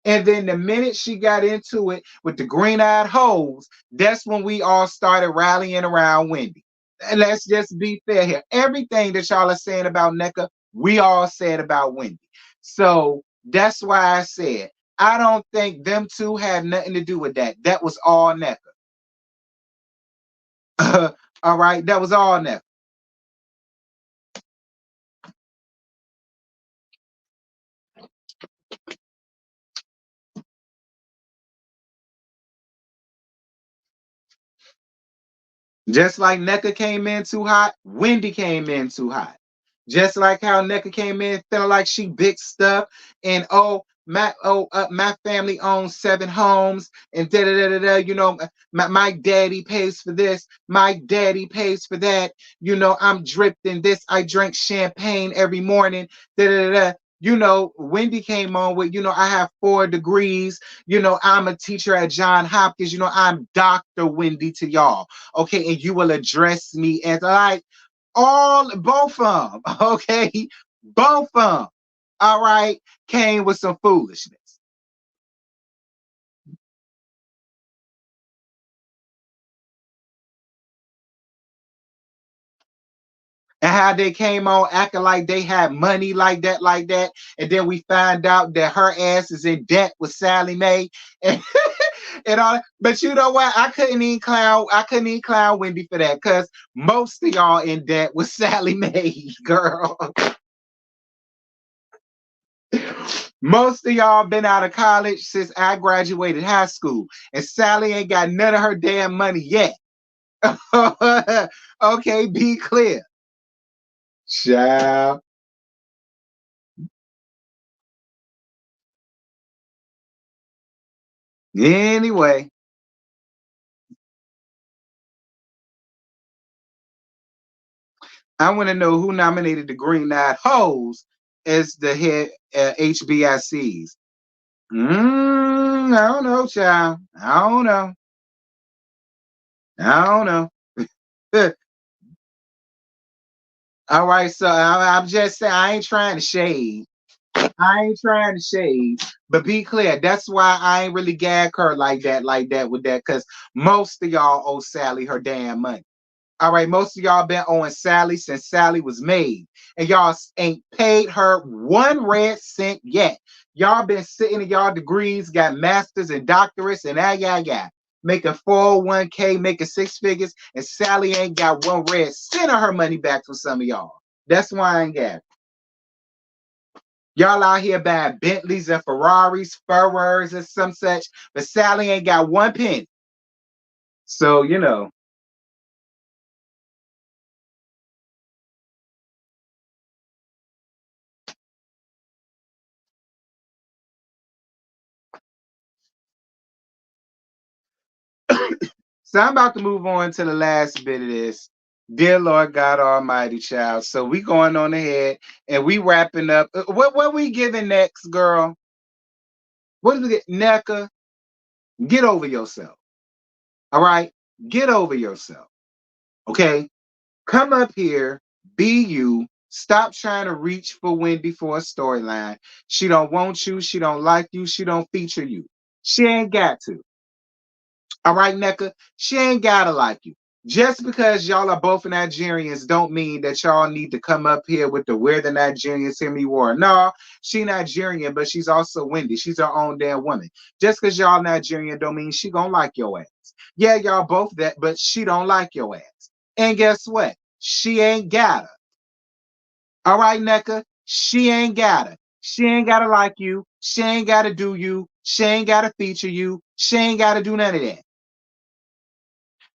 And then the minute she got into it with the green-eyed hoes, that's when we all started rallying around Wendy. And let's just be fair here. Everything that y'all are saying about Nneka, we all said about Wendy. So that's why I said I don't think them two had nothing to do with that. That was all Nneka. All right, that was all Nneka. Just like Nneka came in too hot, Wendy came in too hot. Just like how Nneka came in feeling like she big stuff, and my family owns 7 homes, and da da da da da. You know, my daddy pays for this, my daddy pays for that. You know, I'm dripped in this. I drink champagne every morning. Da da da da. You know, Wendy came on with, you know, I have 4 degrees. You know, I'm a teacher at John Hopkins. You know, I'm Dr. Wendy to y'all. Okay, and you will address me as like both of them. Okay, both of them. All right, came with some foolishness. And how they came on acting like they had money like that. And then we find out that her ass is in debt with Sally Mae. And, and all that. But you know what? I couldn't even clown Wendy for that, because most of y'all in debt with Sally Mae, girl. Most of y'all been out of college since I graduated high school, and Sally ain't got none of her damn money yet. Okay, be clear. Child. Anyway, I want to know who nominated the Green Eyed Hoes as the head HBICs. I don't know, child. I don't know. I don't know. All right, so I'm just saying, I ain't trying to shade. I ain't trying to shade, but be clear. That's why I ain't really gag her like that with that, because most of y'all owe Sally her damn money. All right, most of y'all been owing Sally since Sally was made, and y'all ain't paid her 1 red cent yet. Y'all been sitting in y'all degrees, got masters and doctorates, and making 401k, making 6 figures, and Sally ain't got 1 red cent of her money back from some of y'all. That's why I ain't got it. Y'all out here buying Bentleys and Ferraris, Ferrars, and some such, but Sally ain't got one penny. So, you know. So I'm about to move on to the last bit of this. Dear Lord God Almighty, child. So we going on ahead and we wrapping up. What we giving next, girl? What do we get? Nneka, get over yourself. All right? Get over yourself. Okay? Come up here, be you. Stop trying to reach for Wendy for a storyline. She don't want you. She don't like you. She don't feature you. She ain't got to. All right, Nneka? She ain't gotta like you. Just because y'all are both Nigerians don't mean that y'all need to come up here with the "We're the Nigerians, hear me war." No, she Nigerian, but she's also Wendy. She's her own damn woman. Just because y'all Nigerian don't mean she gonna like your ass. Yeah, y'all both that, but she don't like your ass. And guess what? She ain't gotta. All right, Nneka? She ain't gotta. She ain't gotta like you. She ain't gotta do you. She ain't gotta feature you. She ain't gotta do none of that.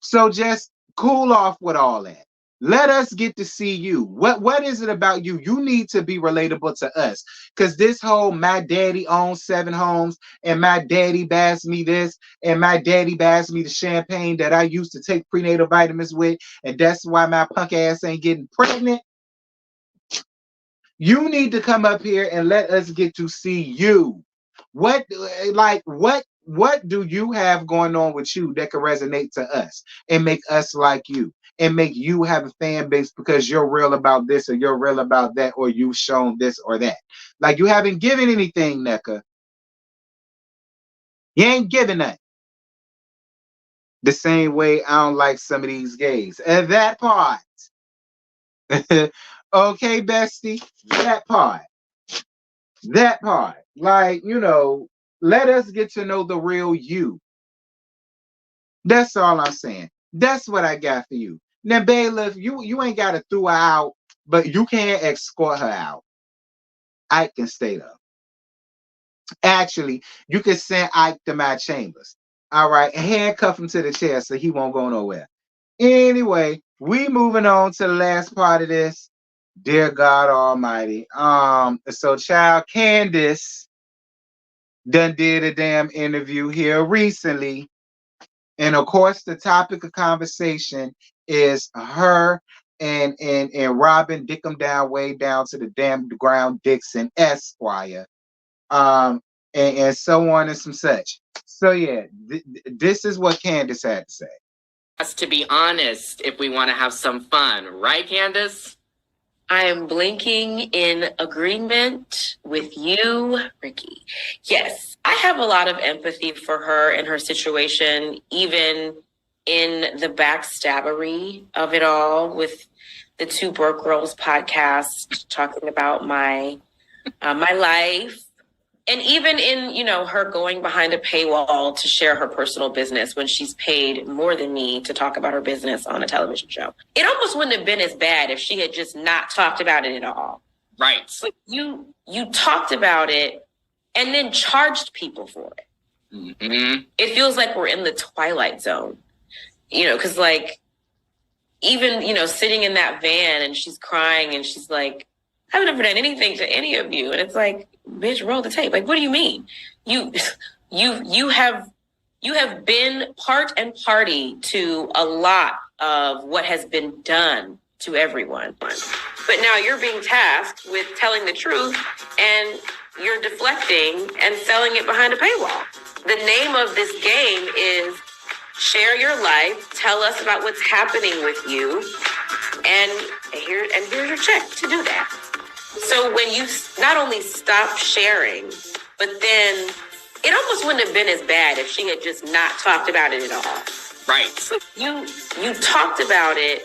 So just cool off with all that. Let us get to see you. What is it about you? You need to be relatable to us. Because this whole my daddy owns 7 homes and my daddy buys me this and my daddy buys me the champagne that I used to take prenatal vitamins with, and that's why my punk ass ain't getting pregnant. You need to come up here and let us get to see you. What do you have going on with you that can resonate to us and make us like you and make you have a fan base because you're real about this or you're real about that or you've shown this or that? Like, you haven't given anything, Nneka. You ain't giving that. The same way I don't like some of these gays. And that part. Okay, bestie, that part. That part. Like, let us get to know the real you. That's all I'm saying. That's what I got for you. Now, bailiff, you ain't got to throw her out, but you can't escort her out. Ike can stay there. Actually, you can send Ike to my chambers. All right, handcuff him to the chair so he won't go nowhere. Anyway, we moving on to the last part of this. Dear God Almighty. So child Candiace done did a damn interview here recently. And of course, the topic of conversation is her and Robyn dick 'em down way down to the damn ground Dixon Esquire. And so on and some such. So yeah, this is what Candiace had to say. Us to be honest if we want to have some fun, right, Candiace? I am blinking in agreement with you, Ricky. Yes, I have a lot of empathy for her and her situation, even in the backstabbery of it all with the Two Broke Girls podcast, talking about my life. And even in, her going behind a paywall to share her personal business when she's paid more than me to talk about her business on a television show. It almost wouldn't have been as bad if she had just not talked about it at all. Right. But you talked about it and then charged people for it. Mm-hmm. It feels like we're in the Twilight Zone, because even, sitting in that van and she's crying and she's like, I've never done anything to any of you. And it's like, bitch, roll the tape. Like, what do you mean? You have been part and party to a lot of what has been done to everyone. But now you're being tasked with telling the truth and you're deflecting and selling it behind a paywall. The name of this game is share your life, tell us about what's happening with you, and here's your check to do that. So when you not only stop sharing, but then it almost wouldn't have been as bad if she had just not talked about it at all. Right. You talked about it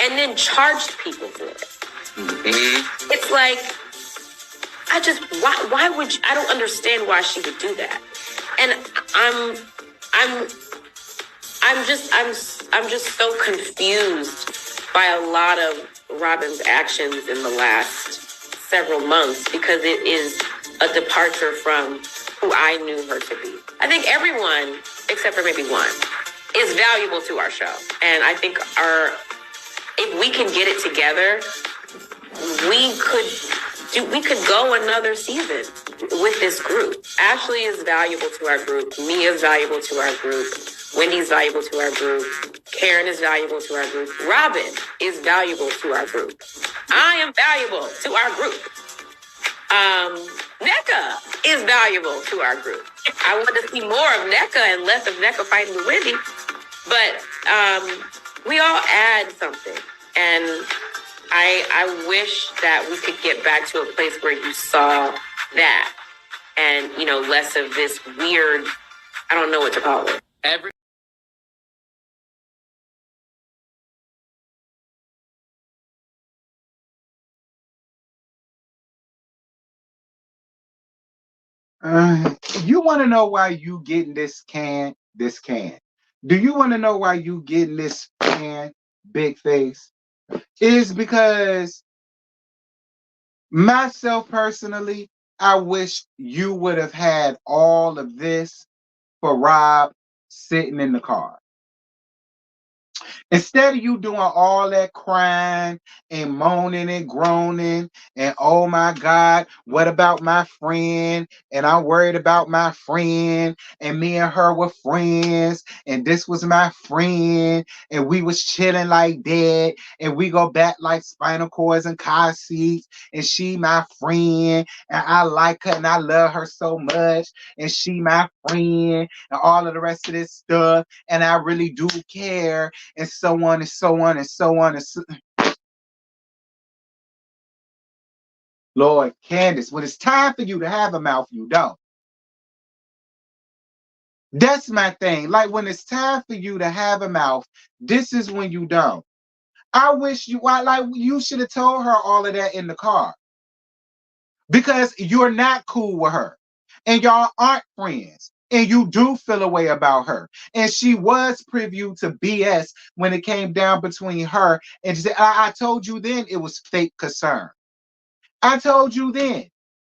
and then charged people for it. Mm-hmm. It's like, why would you, I don't understand why she would do that. And I'm just so confused by a lot of Robyn's actions in the last several months because it is a departure from who I knew her to be. I think everyone, except for maybe one, is valuable to our show. And I think if we can get it together, we could go another season with this group. Ashley is valuable to our group. Mia is valuable to our group. Wendy's valuable to our group. Karen is valuable to our group. Robyn is valuable to our group. I am valuable to our group. Nneka is valuable to our group. I want to see more of Nneka and less of Nneka fighting with Wendy. But we all add something. And I wish that we could get back to a place where you saw that and, less of this weird, I don't know what to call it. You want to know why you getting this can? Do you want to know why you getting this can, big face? Is because myself personally, I wish you would have had all of this for Rob sitting in the car. Instead of you doing all that crying and moaning and groaning and oh my God, what about my friend? And I'm worried about my friend, and me and her were friends, and this was my friend, and we was chilling like that, and we go back like spinal cords and car seats, and she my friend, and I like her and I love her so much, and she my friend, and all of the rest of this stuff, and I really do care, and so on and so on and so on and so. Lord, Candiace, when it's time for you to have a mouth, you don't. That's my thing. Like when it's time for you to have a mouth, this is when you don't. I wish you should have told her all of that in the car. Because you're not cool with her. And y'all aren't friends. And you do feel a way about her. And she was privy to BS when it came down between her and I told you then it was fake concern. I told you then.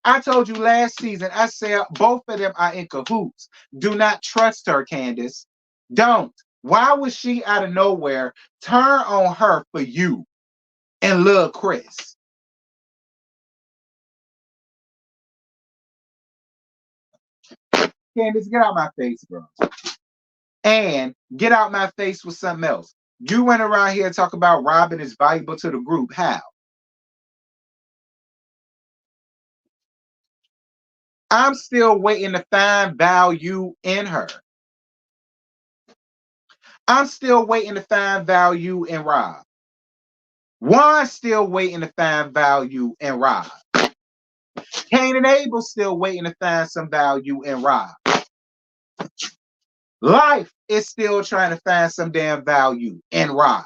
I told you last season. I said both of them are in cahoots. Do not trust her, Candiace. Don't. Why would she out of nowhere turn on her for you and Lil Chris? Candiace, get out my face, bro. And get out my face with something else. You went around here and talk about Robyn is valuable to the group. How? I'm still waiting to find value in her. I'm still waiting to find value in Rob. Juan's still waiting to find value in Rob. Cain and Abel still waiting to find some value in Rob. Life is still trying to find some damn value in Rob.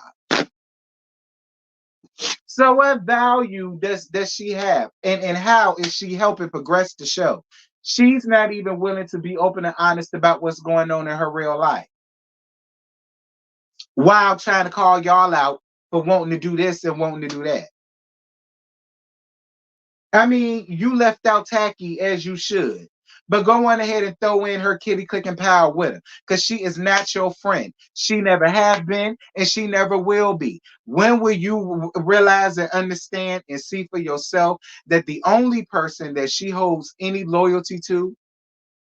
So what value does she have? And how is she helping progress the show? She's not even willing to be open and honest about what's going on in her real life. While trying to call y'all out for wanting to do this and wanting to do that. I mean, you left out Tacky as you should. But go on ahead and throw in her kitty clicking power with her. Because she is not your friend. She never have been and she never will be. When will you realize and understand and see for yourself that the only person that she holds any loyalty to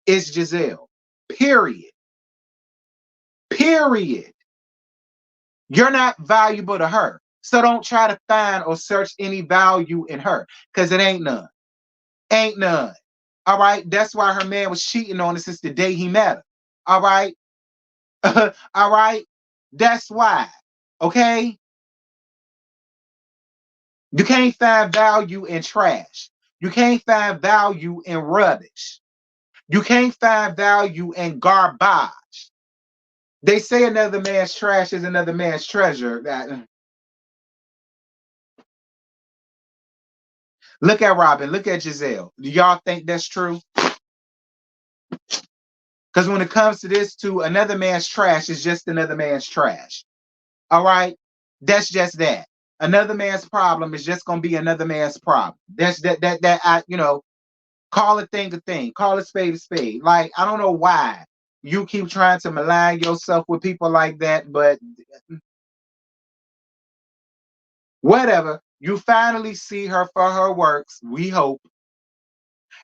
is Giselle? Period. Period. You're not valuable to her. So don't try to find or search any value in her. Because it ain't none. Ain't none. All right. That's why her man was cheating on her since the day he met her. All right. All right. That's why. Okay. You can't find value in trash. You can't find value in rubbish. You can't find value in garbage. They say another man's trash is another man's treasure. Look at Robyn. Look at Giselle. Do y'all think that's true? Because when it comes to this too, another man's trash is just another man's trash. All right? That's just that. Another man's problem is just gonna be another man's problem. That's that I call a thing, call a spade. Like, I don't know why you keep trying to malign yourself with people like that, but whatever. You finally see her for her works, we hope.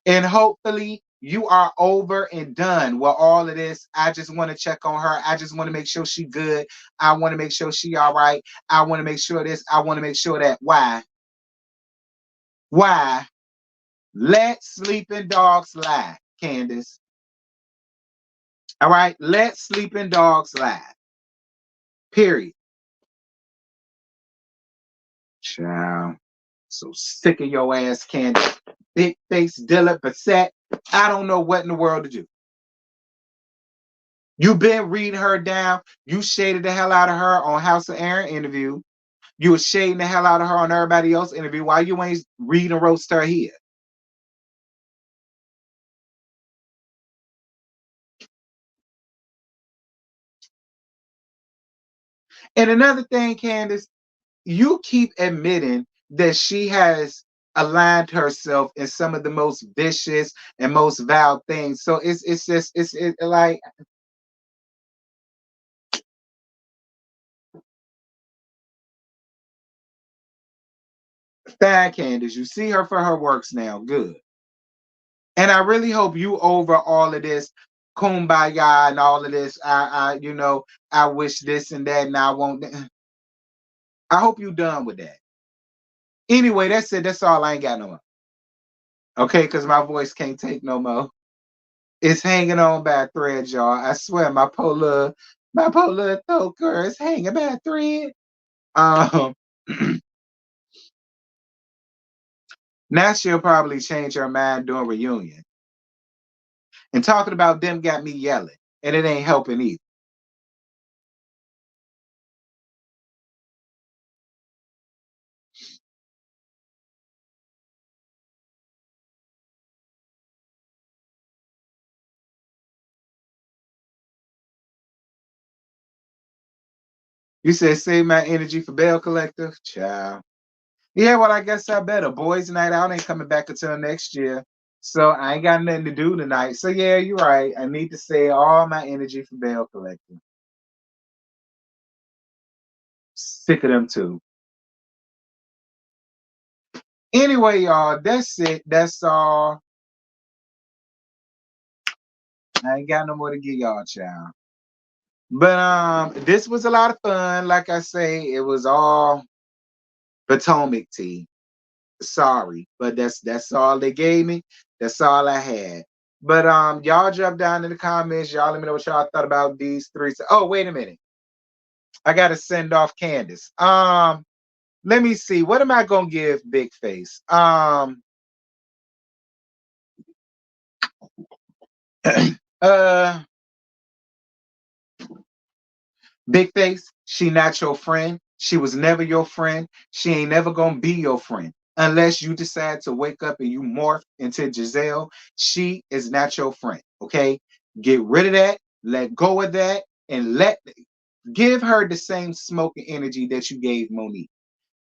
And hopefully you are over and done with all of this. I just want to check on her. I just want to make sure she good. I want to make sure she all right. I want to make sure this. I want to make sure that. Why? Why? Let sleeping dogs lie, Candiace. All right? Let sleeping dogs lie. Period. Child. So sick of your ass, Candiace. Big face, Dilla, Bassett. I don't know what in the world to do. You've been reading her down. You shaded the hell out of her on House of Aaron interview. You were shading the hell out of her on everybody else interview. Why you ain't reading and roast her here? And another thing, Candiace, you keep admitting that she has aligned herself in some of the most vicious and most vile things. So it's just like, fine, Candiace. You see her for her works now. Good. And I really hope you over all of this kumbaya and all of this. I wish this and that, and I won't. I hope you done with that. Anyway, that's it. That's all. I ain't got no more. Okay, because my voice can't take no more. It's hanging on by a thread, y'all. I swear, my poor little throat girl is hanging by a thread. Um, Now she'll probably change her mind during reunion. And talking about them got me yelling, and it ain't helping either. You said save my energy for Bell Collective? Child. Yeah, well, I guess I better. Boys Night Out ain't coming back until next year. So I ain't got nothing to do tonight. So yeah, you're right. I need to save all my energy for Bell Collective. Sick of them too. Anyway, y'all, that's it. That's all. I ain't got no more to give y'all, child. But this was a lot of fun. Like I say, it was all Potomac tea. Sorry, but that's all they gave me. That's all I had. But y'all jump down in the comments. Y'all let me know what y'all thought about these three. Oh, wait a minute. I gotta send off Candiace. Let me see. What am I gonna give Big Face? Big Face, she not your friend. She was never your friend. She ain't never gonna be your friend. Unless you decide to wake up and you morph into Giselle, she is not your friend. Okay? Get rid of that, let go of that, and give her the same smoking energy that you gave Monique.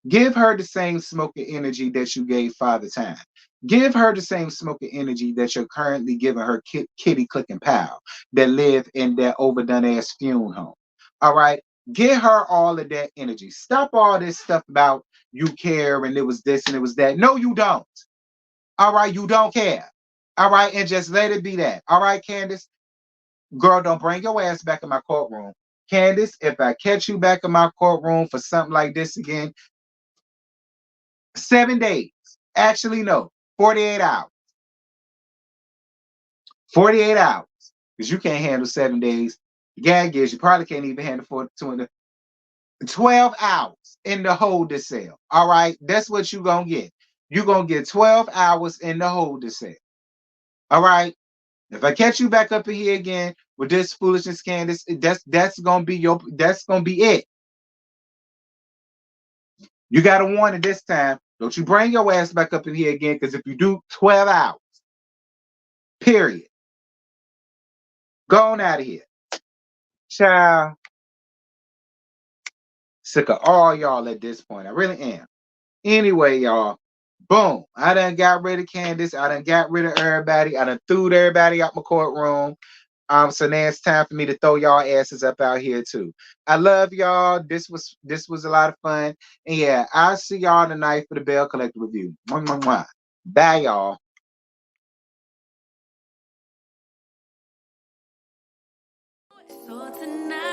Give her the same smoking energy that you gave Father Time. Give her the same smoking energy that you're currently giving her kitty clicking pal that live in that overdone ass funeral home. All right. Give her all of that energy. Stop all this stuff about you care and it was this and it was that. No, you don't. All right. You don't care. All right. And just let it be that. All right, Candiace. Girl, don't bring your ass back in my courtroom. Candiace, if I catch you back in my courtroom for something like this again, 7 days. Actually, no, 48 hours. 48 hours. Because you can't handle 7 days. The gag is you probably can't even handle 12 hours in the holder cell. All right. That's what you're going to get. You're going to get 12 hours in the holder cell. All right. If I catch you back up in here again with this foolishness, Candiace, that's gonna be it. You got a warning this time. Don't you bring your ass back up in here again, because if you do, 12 hours. Period. Go on out of here. Child. Sick of all y'all at this point. I really am. Anyway, y'all, boom. I done got rid of Candiace. I done got rid of everybody. I done threw everybody out my courtroom. So now it's time for me to throw y'all asses up out here too. I love y'all. This was a lot of fun. And yeah, I'll see y'all tonight for the Bell Collector review. Mwah, mwah, mwah. Bye, y'all. So tonight